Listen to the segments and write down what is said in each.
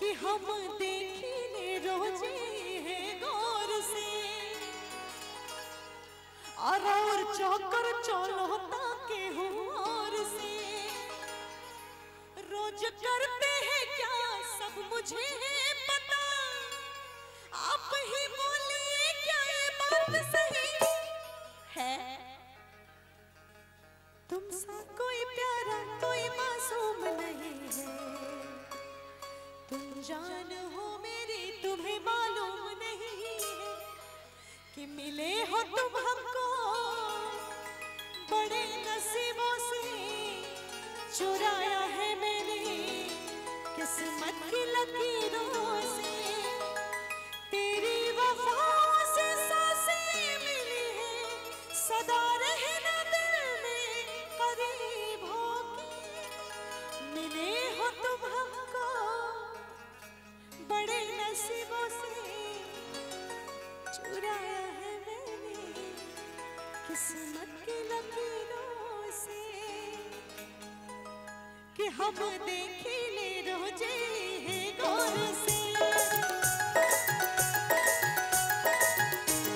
कि हम देखिले रोजे है गौर से और चौकर चौलता के और से रोज करते हैं क्या सब मुझे है पता। आप ही बोलिए क्या ये बात सही है। तुमसा कोई प्यारा कोई मासूम नहीं है। तुम जान हो मेरी तुम्हें मालूम नहीं है कि मिले हो तुम हमको बड़े नसीबों से। चुराया है मैंने किस्मत की लकीरों से। तेरी वफाओं से सांसें मिली है सदा रहना दिल में करीब होके। मिले हो तुम हमको बड़े नसीबों से। चुराया है मैंने किस्मत की लकीरों से कि हम देखिले रोजे है गौर से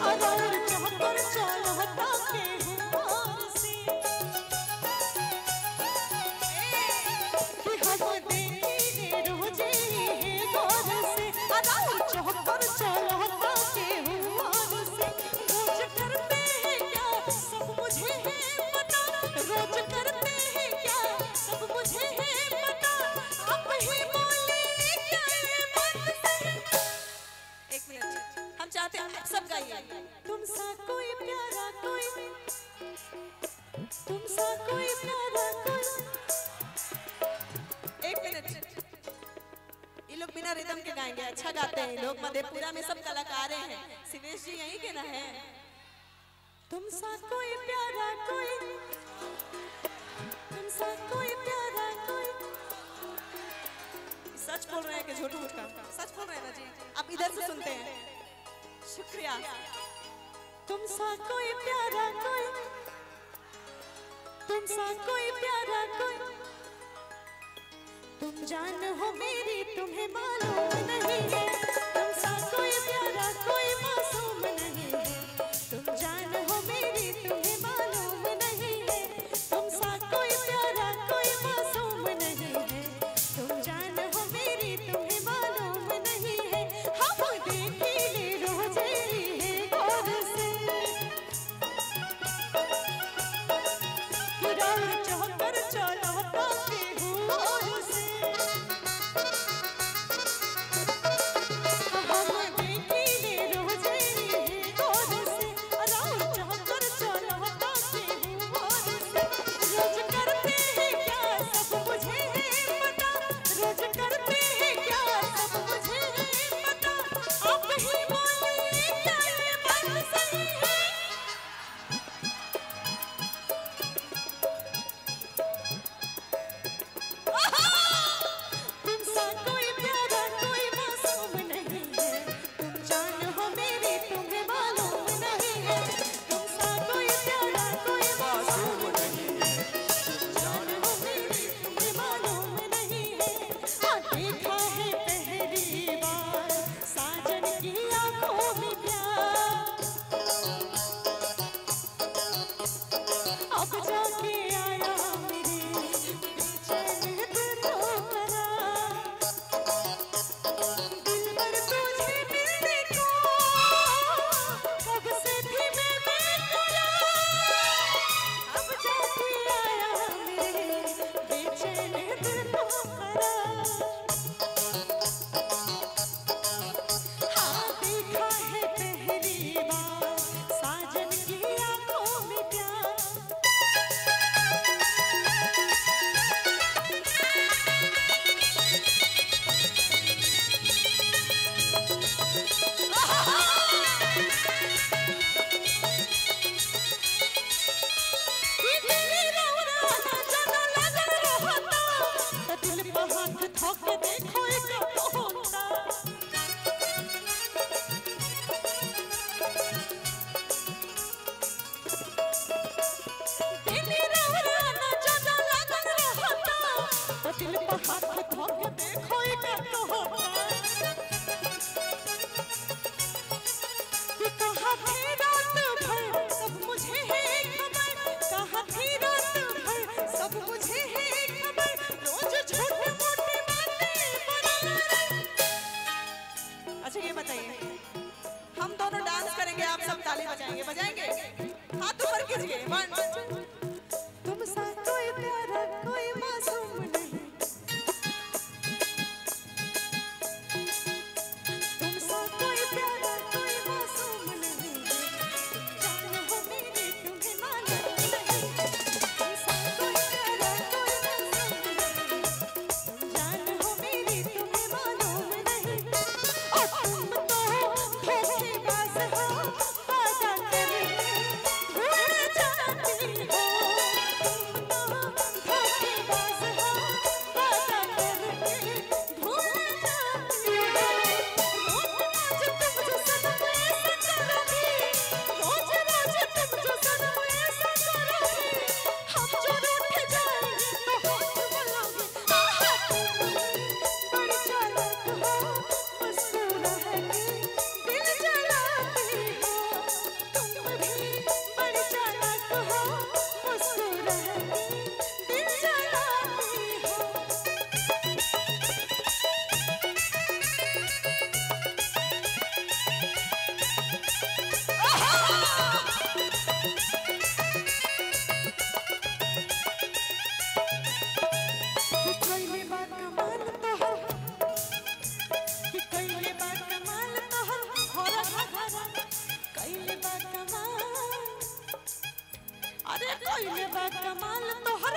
और चौकर चौलता के और से कि हम देखिले रोजे है गौर से और चौकर चौलता के और से। रोज करते हैं क्या सब मुझे है पता। रोज करते हैं क्या सब मुझे है पता। आप ही बोलिए क्या ये बात सही। एक मिनट हम चाहते हैं सब गाइए। तुमसा कोई प्यारा कोई तुमसा कोई प्यारा कोई। एक मिनट ये लोग बिना रिदम के गाएंगे। अच्छा गाते हैं लोग। मधेपुरा में सब कलाकार हैं। सिनेश जी यहीं के ना है। तुमसा कोई प्यारा कोई तुमसा कोई प्यारा कोई। सच बोल रहे हैं कि झूठ मूठ का। सच बोल रहे हैं ना जी। आप इधर से सुनते हैं। शुक्रिया। तुमसा कोई प्यारा कोई तुमसा कोई प्यारा कोई। तुम जान हो मेरी तुम्हें मालूम नहीं है। तुमसा कोई प्यारा कोई मासूम नहीं है। तुम जान हो मेरी तुम्हें मालूम नहीं है। तुमसा कोई प्यारा कोई मासूम नहीं है। तुम जान हो मेरी तुम्हें मालूम नहीं है। हम देखिले रोजे है गौर से कि और चौकर चौलता के और से। कोई बा कमाल तोहर